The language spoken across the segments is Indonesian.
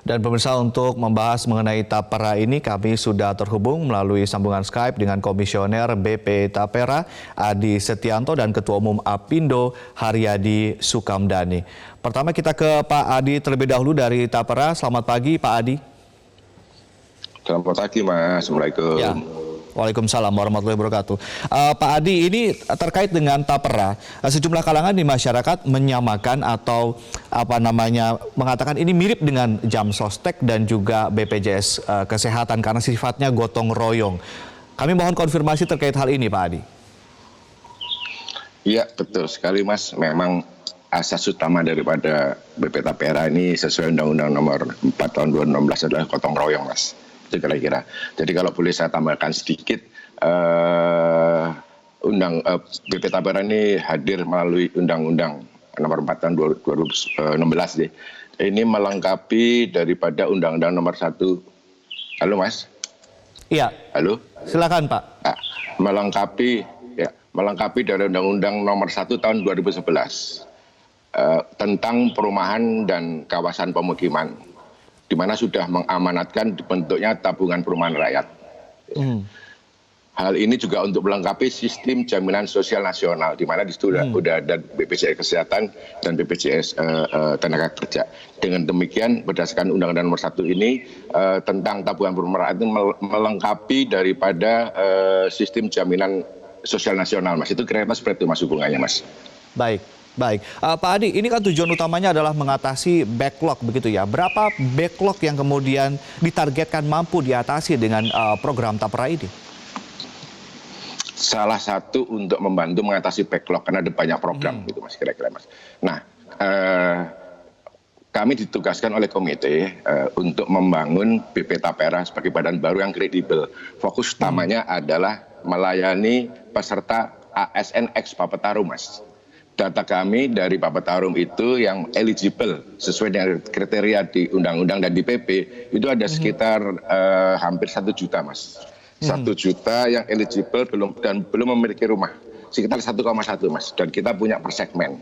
Dan pemirsa, untuk membahas mengenai Tapera ini kami sudah terhubung melalui sambungan Skype dengan Komisioner BP Tapera Adi Setianto dan Ketua Umum Apindo Haryadi Sukamdhani. Pertama kita ke Pak Adi terlebih dahulu dari Tapera. Selamat pagi Pak Adi. Selamat pagi Mas, Assalamualaikum. Ya. Waalaikumsalam warahmatullahi wabarakatuh. Pak Adi, ini terkait dengan Tapera, sejumlah kalangan di masyarakat menyamakan atau mengatakan ini mirip dengan Jam Sostek dan juga BPJS Kesehatan karena sifatnya gotong royong. Kami mohon konfirmasi terkait hal ini, Pak Adi. Iya, betul sekali Mas. Memang asas utama daripada BP Tapera ini sesuai Undang-Undang Nomor 4 Tahun 2016 adalah gotong royong, Mas. Itu kira-kira. Jadi kalau boleh saya tambahkan sedikit, BP Tapera ini hadir melalui Undang-Undang Nomor 4 Tahun 2016 deh. Ini melengkapi daripada Undang-Undang Nomor 1. Halo Mas? Iya. Halo? Silakan Pak. Nah, melengkapi dari Undang-Undang Nomor 1 Tahun 2011 tentang perumahan dan kawasan pemukiman, di mana sudah mengamanatkan dibentuknya tabungan perumahan rakyat. Hal ini juga untuk melengkapi sistem jaminan sosial nasional, di mana di situ sudah ada BPJS Kesehatan dan BPJS Tenaga Kerja. Dengan demikian, berdasarkan Undang-Undang Nomor 1 ini tentang tabungan perumahan rakyat itu melengkapi daripada sistem jaminan sosial nasional, Mas. Itu kira-kira seperti itu, Mas, hubungannya, Mas. Baik. Baik, Pak Adi, ini kan tujuan utamanya adalah mengatasi backlog begitu ya. Berapa backlog yang kemudian ditargetkan mampu diatasi dengan program Tapera ini? Salah satu untuk membantu mengatasi backlog karena ada banyak program gitu Mas, kira-kira Mas. Nah, kami ditugaskan oleh komite untuk membangun BP Tapera sebagai badan baru yang kredibel. Fokus utamanya adalah melayani peserta ASN ex Bapetarum, Mas. Data kami dari Bapetarum itu yang eligible sesuai dengan kriteria di undang-undang dan di PP itu ada sekitar hampir 1 juta, Mas. 1 juta yang eligible belum memiliki rumah, sekitar 1,1 Mas. Dan kita punya per segmen.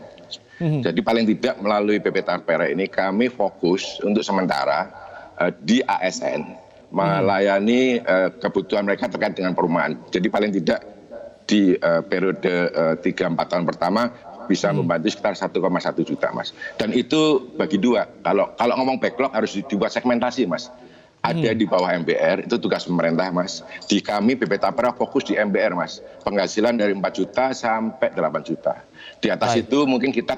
Jadi paling tidak melalui BP Tapera ini kami fokus untuk sementara di ASN melayani kebutuhan mereka terkait dengan perumahan. Jadi paling tidak di periode 3-4 tahun pertama bisa membantu sekitar 1,1 juta, Mas. Dan itu bagi dua. Kalau ngomong backlog harus dibuat segmentasi, Mas. Ada di bawah MBR, itu tugas pemerintah, Mas. Di kami BP Tapera fokus di MBR, Mas. Penghasilan dari 4 juta sampai 8 juta. Di atas itu mungkin kita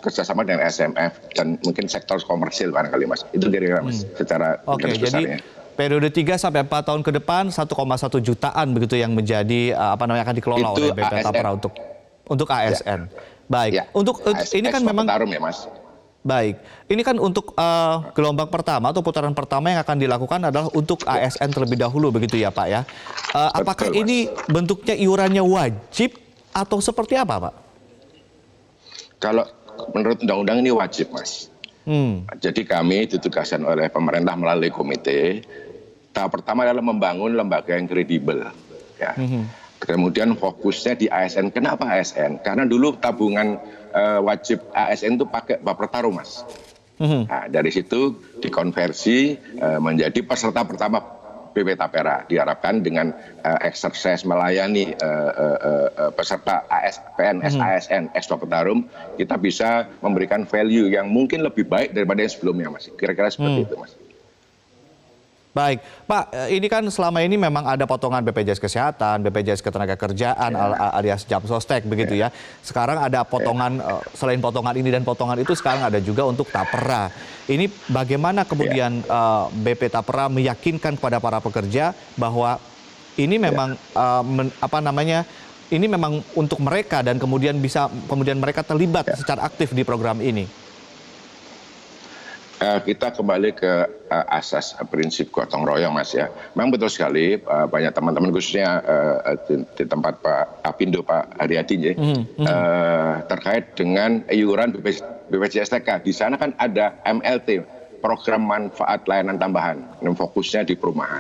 kerjasama dengan SMF dan mungkin sektor komersil barangkali, Mas. Itu kira-kira, Mas, secara garis besarnya. Periode 3-4 tahun ke depan 1,1 jutaan begitu yang menjadi akan dikelola oleh BP Tapera untuk ASN. Ya. Baik. Ya. Untuk ini kan memang ya, Mas. Baik. Ini kan untuk gelombang pertama atau putaran pertama yang akan dilakukan adalah untuk ASN terlebih dahulu begitu ya, Pak ya. Apakah ini bentuknya iurannya wajib atau seperti apa, Pak? Kalau menurut undang-undang ini wajib, Mas. Jadi kami ditugaskan oleh pemerintah melalui komite. Tahap pertama adalah membangun lembaga yang kredibel. Ya. Kemudian fokusnya di ASN. Kenapa ASN? Karena dulu tabungan wajib ASN itu pakai Bapetarum, Mas. Nah, dari situ dikonversi menjadi peserta pertama BP Tapera. Diharapkan dengan eksersis melayani peserta PNS ASN ex Bapetarum, kita bisa memberikan value yang mungkin lebih baik daripada yang sebelumnya, Mas. Kira-kira seperti itu, Mas. Baik, Pak, ini kan selama ini memang ada potongan BPJS Kesehatan, BPJS Ketenagakerjaan, alias Jam Sostek begitu ya. Sekarang ada potongan, selain potongan ini dan potongan itu sekarang ada juga untuk Tapera. Ini bagaimana kemudian BP Tapera meyakinkan kepada para pekerja bahwa ini memang ini memang untuk mereka dan kemudian mereka terlibat secara aktif di program ini? Kita kembali ke asas prinsip gotong royong, Mas ya. Memang betul sekali banyak teman-teman khususnya di tempat Pak Apindo, Pak Haryadi terkait dengan iuran BPJS TK. Di sana kan ada MLT, program manfaat layanan tambahan, yang fokusnya di perumahan.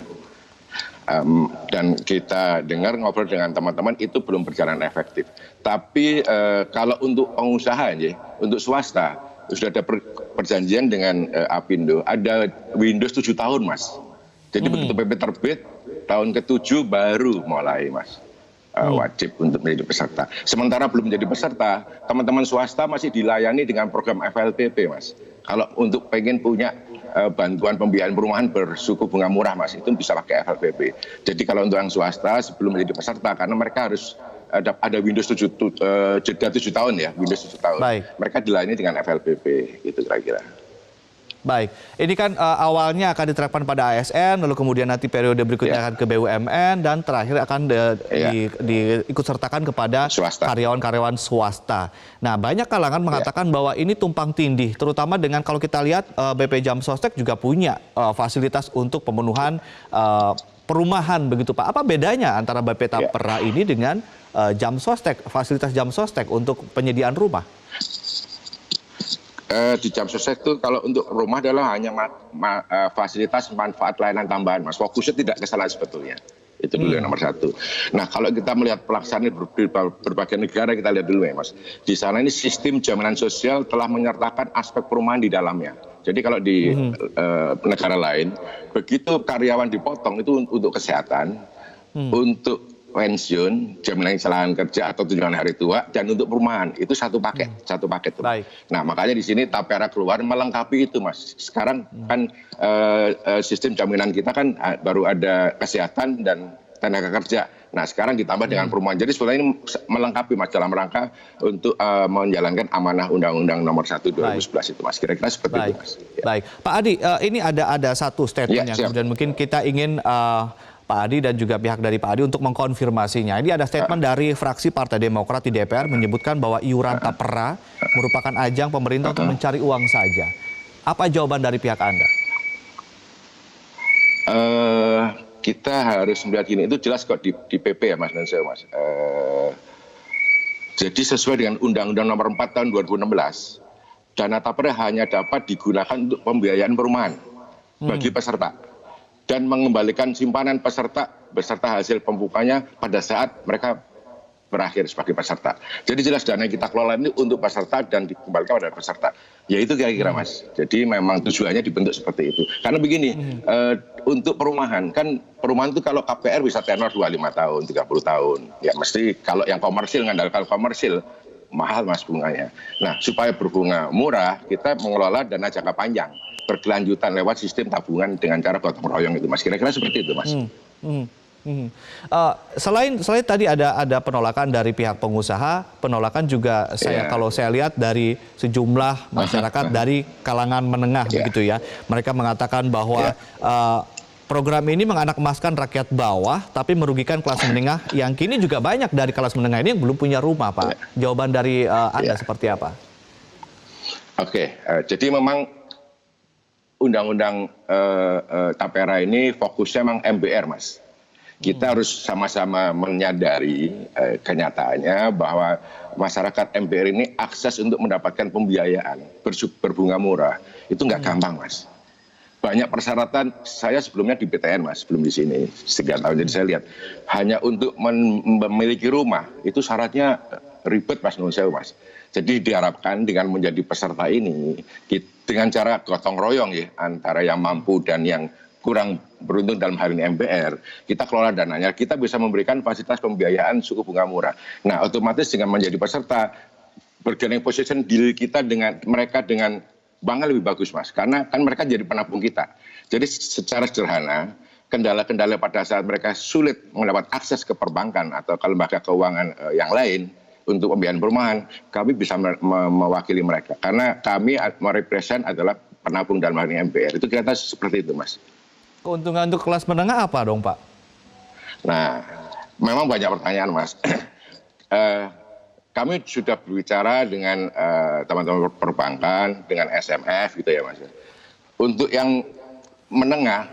Dan kita dengar ngobrol dengan teman-teman itu belum berjalan efektif. Tapi kalau untuk pengusaha, untuk swasta, sudah ada perjanjian dengan Apindo, ada Windows 7 tahun, Mas. Jadi begitu PP terbit, tahun ke-7 baru mulai, Mas. Wajib untuk menjadi peserta. Sementara belum menjadi peserta, teman-teman swasta masih dilayani dengan program FLPP, Mas. Kalau untuk pengen punya bantuan pembiayaan perumahan bersuku bunga murah, Mas, itu bisa pakai FLPP. Jadi kalau untuk yang swasta sebelum menjadi peserta, karena mereka harus ada Windows 7 jeda 7 tahun ya, Windows 7 tahun. Baik. Mereka dilayani dengan FLPP, gitu kira-kira. Baik, ini kan awalnya akan diterapkan pada ASN, lalu kemudian nanti periode berikutnya akan ke BUMN, dan terakhir akan diikut sertakan kepada karyawan-karyawan swasta. Nah, banyak kalangan mengatakan bahwa ini tumpang tindih, terutama dengan kalau kita lihat BP Jam Sostek juga punya fasilitas untuk pemenuhan perumahan, begitu Pak. Apa bedanya antara BP Tapera ini dengan Jam Sostek, fasilitas Jam Sostek untuk penyediaan rumah? Di Jam Sostek itu kalau untuk rumah adalah hanya fasilitas manfaat layanan tambahan, Mas. Fokusnya tidak ke sana sebetulnya. Itu dulu yang nomor satu. Nah, kalau kita melihat pelaksanaan di berbagai negara, kita lihat dulu ya, Mas. Di sana ini sistem jaminan sosial telah menyertakan aspek perumahan di dalamnya. Jadi kalau di negara lain, begitu karyawan dipotong itu untuk kesehatan, untuk pensiun, jaminan kecelakaan kerja atau tunjangan hari tua, dan untuk perumahan itu satu paket, Baik. Nah, makanya di sini Tapera keluar melengkapi itu, Mas. Sekarang kan sistem jaminan kita kan baru ada kesehatan dan tenaga kerja. Nah, sekarang ditambah dengan perumahan. Jadi sebetulnya ini melengkapi, Mas, dalam rangka untuk menjalankan amanah Undang-Undang Nomor 1 2011 itu, Mas. Kira-kira seperti itu, Mas. Baik, Pak Adi, ini ada satu statement yang kemudian mungkin kita ingin Pak Adi dan juga pihak dari Pak Adi untuk mengkonfirmasinya. Ini ada statement dari fraksi Partai Demokrat di DPR menyebutkan bahwa iuran Tapera merupakan ajang pemerintah untuk mencari uang saja. Apa jawaban dari pihak Anda? Kita harus melihat ini, itu jelas kok di PP ya, Mas Nensel, Mas. Jadi sesuai dengan Undang-Undang Nomor 4 tahun 2016, dana Tapera hanya dapat digunakan untuk pembiayaan perumahan bagi peserta dan mengembalikan simpanan peserta beserta hasil pembukanya pada saat mereka berakhir sebagai peserta. Jadi jelas dana yang kita kelola ini untuk peserta dan dikembalikan pada peserta. Ya itu kira-kira, Mas. Jadi memang tujuannya dibentuk seperti itu. Karena begini, untuk perumahan, kan perumahan itu kalau KPR bisa tenor 25 tahun, 30 tahun. Ya mesti kalau yang komersil, ngandalkan komersil, mahal, Mas, bunganya. Nah, supaya berbunga murah, kita mengelola dana jangka panjang, berkelanjutan lewat sistem tabungan dengan cara gotong royong itu, Mas. Kira-kira seperti itu, Mas. Selain tadi ada penolakan dari pihak pengusaha, penolakan juga kalau saya lihat dari sejumlah masyarakat dari kalangan menengah begitu ya. Mereka mengatakan bahwa program ini menganak-emaskan rakyat bawah tapi merugikan kelas menengah yang kini juga banyak dari kelas menengah ini yang belum punya rumah, Pak. Jawaban dari Anda seperti apa? Oke, jadi memang Undang-Undang Tapera ini fokusnya memang MBR, Mas. Kita harus sama-sama menyadari kenyataannya bahwa masyarakat MBR ini akses untuk mendapatkan pembiayaan berbunga murah itu nggak gampang, Mas. Banyak persyaratan. Saya sebelumnya di PTN, Mas, sebelum di sini 3 tahun. Jadi saya lihat hanya untuk memiliki rumah itu syaratnya ribet, Mas Nusel, Mas. Jadi diharapkan dengan menjadi peserta ini dengan cara gotong royong ya antara yang mampu dan yang kurang beruntung dalam hal ini MBR, kita kelola dananya, kita bisa memberikan fasilitas pembiayaan suku bunga murah. Nah, otomatis dengan menjadi peserta, bargaining position deal kita dengan mereka dengan bank lebih bagus, Mas, karena kan mereka jadi penabung kita. Jadi secara sederhana, kendala-kendala pada saat mereka sulit mendapat akses ke perbankan atau ke lembaga keuangan yang lain untuk pembiayaan perumahan, kami bisa mewakili mereka. Karena kami merepresent adalah penabung dalam hal ini MBR. Itu kira-kira seperti itu, Mas. Keuntungan untuk kelas menengah apa dong, Pak? Nah, memang banyak pertanyaan, Mas. Kami sudah berbicara dengan teman-teman perbankan, dengan SMF gitu ya, Mas. Untuk yang menengah,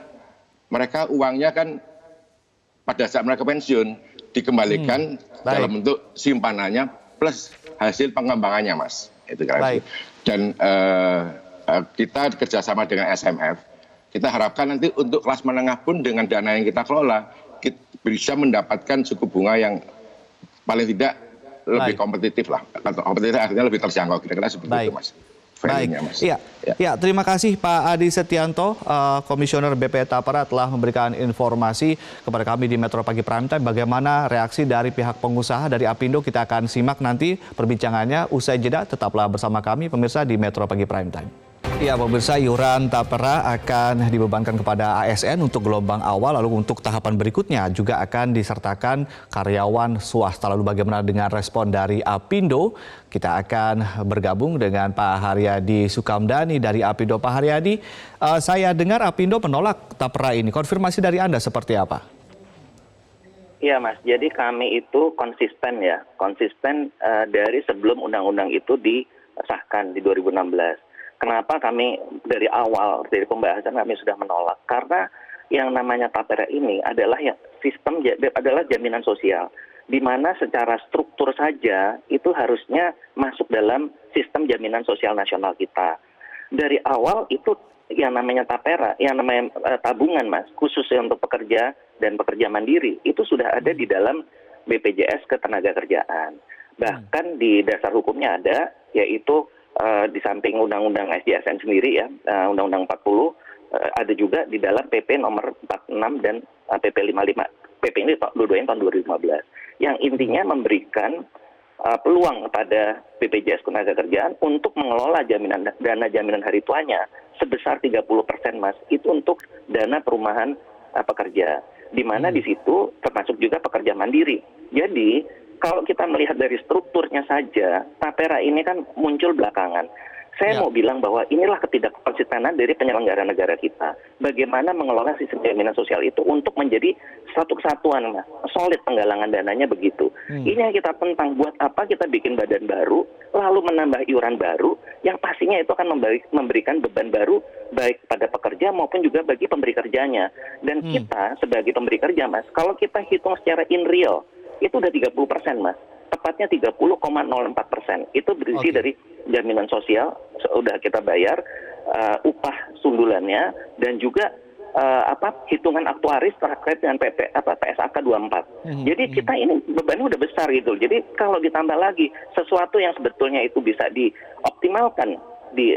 mereka uangnya kan pada saat mereka pensiun dikembalikan dalam bentuk simpanannya plus hasil pengembangannya, Mas. Itu kan. Dan kita kerjasama dengan SMF. Kita harapkan nanti untuk kelas menengah pun dengan dana yang kita kelola, kita bisa mendapatkan suku bunga yang paling tidak lebih kompetitif lah. Kompetitif artinya lebih terjangkau. Kira-kira seperti itu, Mas. Baik, value-nya, Mas. iya, Ya. ya, terima kasih Pak Adi Setianto, Komisioner BP Tapera telah memberikan informasi kepada kami di Metro Pagi Prime Time. Bagaimana reaksi dari pihak pengusaha dari Apindo, kita akan simak nanti perbincangannya usai jeda. Tetaplah bersama kami pemirsa di Metro Pagi Prime Time. Ya, pemirsa, iuran Tapera akan dibebankan kepada ASN untuk gelombang awal, lalu untuk tahapan berikutnya juga akan disertakan karyawan swasta. Lalu bagaimana dengan respon dari Apindo? Kita akan bergabung dengan Pak Haryadi Sukamdhani dari Apindo. Pak Haryadi, saya dengar Apindo menolak Tapera ini. Konfirmasi dari Anda seperti apa? Iya Mas, jadi kami itu konsisten dari sebelum undang-undang itu disahkan di 2016. Kenapa kami dari awal, dari pembahasan kami sudah menolak? Karena yang namanya Tapera ini adalah adalah jaminan sosial, di mana secara struktur saja itu harusnya masuk dalam sistem jaminan sosial nasional kita. Dari awal itu yang namanya Tapera, yang namanya tabungan Mas, khusus untuk pekerja dan pekerja mandiri, itu sudah ada di dalam BPJS Ketenagakerjaan. Bahkan di dasar hukumnya ada, yaitu di samping Undang-Undang SJSN sendiri ya, Undang-Undang 40, ada juga di dalam PP nomor 46 dan PP 55. PP ini dua-duanya tahun 2015. Yang intinya memberikan peluang kepada BPJS Ketenagakerjaan untuk mengelola dana jaminan hari tuanya sebesar 30% Mas. Itu untuk dana perumahan pekerja. Di mana di situ termasuk juga pekerja mandiri. Jadi kalau kita melihat dari strukturnya saja, Tapera ini kan muncul belakangan. Saya mau bilang bahwa inilah ketidakkonsistenan dari penyelenggara negara kita. Bagaimana mengelola sistem jaminan sosial itu untuk menjadi satu kesatuan, Mas. Solid penggalangan dananya begitu. Ini yang kita tentang, buat apa kita bikin badan baru, lalu menambah iuran baru, yang pastinya itu akan memberikan beban baru, baik pada pekerja maupun juga bagi pemberi kerjanya. Dan kita sebagai pemberi kerja, Mas, kalau kita hitung secara in real, itu udah 30% Mas, tepatnya 30,04%. Itu berisi dari jaminan sosial, sudah kita bayar, upah sundulannya, dan juga hitungan aktuaris terkait dengan PSAK 24. Jadi kita ini bebannya udah besar gitu. Jadi kalau ditambah lagi sesuatu yang sebetulnya itu bisa dioptimalkan di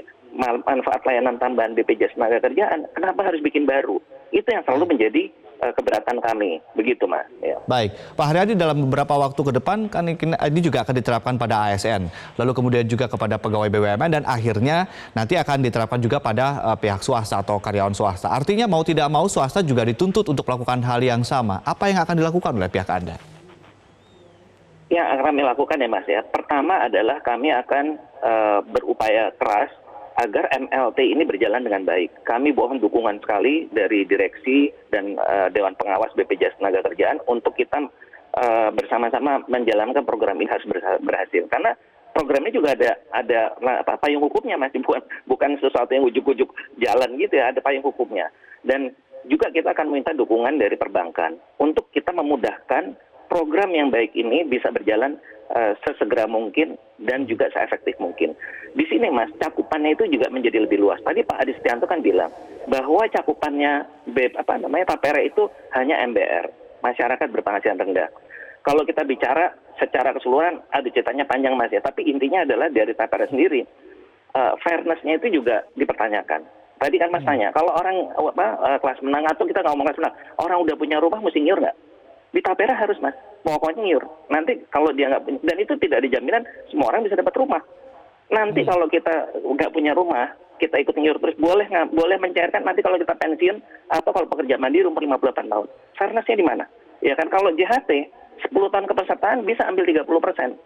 manfaat layanan tambahan BPJS Ketenagakerjaan, kenapa harus bikin baru? Itu yang selalu menjadi keberatan kami, begitu Mas. Ya. Baik, Pak Haryadi, dalam beberapa waktu ke depan kan ini juga akan diterapkan pada ASN, lalu kemudian juga kepada pegawai BUMN, dan akhirnya nanti akan diterapkan juga pada pihak swasta atau karyawan swasta. Artinya mau tidak mau swasta juga dituntut untuk melakukan hal yang sama. Apa yang akan dilakukan oleh pihak Anda? Yang akan kami lakukan ya Mas ya, pertama adalah kami akan berupaya keras agar MLT ini berjalan dengan baik. Kami mohon dukungan sekali dari direksi dan Dewan Pengawas BPJS Ketenagakerjaan untuk kita bersama-sama menjalankan program ini harus berhasil. Karena program ini juga ada payung hukumnya, Mas, bukan sesuatu yang ujuk-ujuk jalan gitu ya, ada payung hukumnya. Dan juga kita akan minta dukungan dari perbankan untuk kita memudahkan program yang baik ini bisa berjalan sesegera mungkin dan juga seefektif mungkin. Di sini Mas, cakupannya itu juga menjadi lebih luas. Tadi Pak Adi Setianto kan bilang bahwa cakupannya Tapera itu hanya MBR, masyarakat berpenghasilan rendah. Kalau kita bicara secara keseluruhan, ceritanya panjang Mas ya, tapi intinya adalah dari Tapera sendiri, fairness-nya itu juga dipertanyakan. Tadi kan Mas tanya, kalau orang kelas menengah, atau kita nggak ngomong kelas menengah, orang udah punya rumah mesti nyiur nggak? Di Tapera harus Mas, pokoknya nyiur. Nanti kalau dia nggak, dan itu tidak dijaminan semua orang bisa dapat rumah. Nanti kalau kita nggak punya rumah, kita ikut nyiur terus, boleh mencairkan nanti kalau kita pensiun atau kalau pekerja mandiri umur 58 tahun. Fairness-nya di mana? Ya kan, kalau JHT 10 tahun kepesertaan bisa ambil 30%.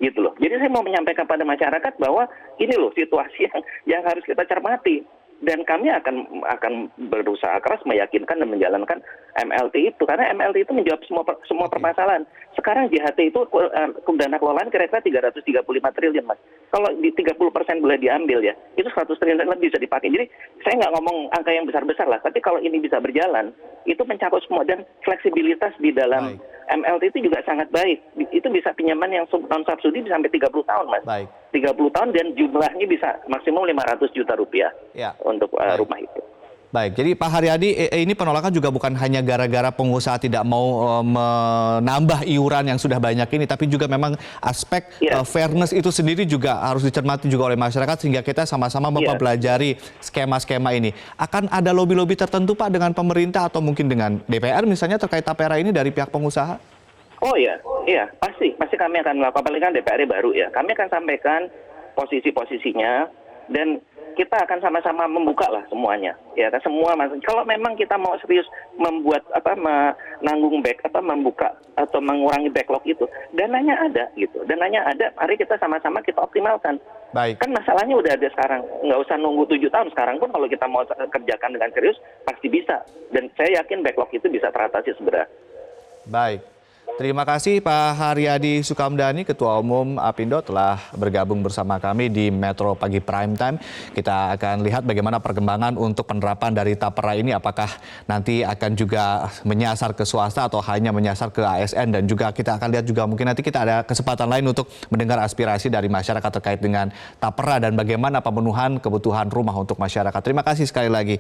Gitu loh. Jadi saya mau menyampaikan pada masyarakat bahwa ini loh situasi yang harus kita cermati. Dan kami akan berusaha keras meyakinkan dan menjalankan MLT itu, karena MLT itu menjawab semua permasalahan. Sekarang JHT itu dana kelolaan kira-kira 335 triliun Mas. Kalau di 30% boleh diambil ya, itu 100 triliun lebih bisa dipakai. Jadi saya nggak ngomong angka yang besar-besar lah, tapi kalau ini bisa berjalan, itu mencakup semua, dan fleksibilitas di dalam MLT itu juga sangat baik. Itu bisa pinjaman yang non subsidi bisa sampai 30 tahun Mas. 30 tahun dan jumlahnya bisa maksimum 500 juta rupiah untuk rumah itu. Baik, jadi Pak Haryadi, ini penolakan juga bukan hanya gara-gara pengusaha tidak mau menambah iuran yang sudah banyak ini, tapi juga memang aspek fairness itu sendiri juga harus dicermati juga oleh masyarakat sehingga kita sama-sama mempelajari skema-skema ini. Akan ada lobby-lobby tertentu Pak dengan pemerintah atau mungkin dengan DPR misalnya terkait tapera ini dari pihak pengusaha? Oh iya, pasti kami akan melakukan, apalagi kan DPR baru ya. Kami akan sampaikan posisi-posisinya dan kita akan sama-sama membuka lah semuanya. Ya, semua kalau memang kita mau serius membuat menanggung membuka atau mengurangi backlog itu, dananya ada gitu. Dananya ada, mari kita sama-sama kita optimalkan. Baik. Kan masalahnya udah ada sekarang, nggak usah nunggu 7 tahun. Sekarang pun kalau kita mau kerjakan dengan serius pasti bisa. Dan saya yakin backlog itu bisa teratasi segera. Baik. Terima kasih Pak Haryadi Sukamdhani, Ketua Umum Apindo telah bergabung bersama kami di Metro Pagi Prime Time. Kita akan lihat bagaimana perkembangan untuk penerapan dari tapera ini. Apakah nanti akan juga menyasar ke swasta atau hanya menyasar ke ASN. Dan juga kita akan lihat juga mungkin nanti kita ada kesempatan lain untuk mendengar aspirasi dari masyarakat terkait dengan tapera dan bagaimana pemenuhan kebutuhan rumah untuk masyarakat. Terima kasih sekali lagi.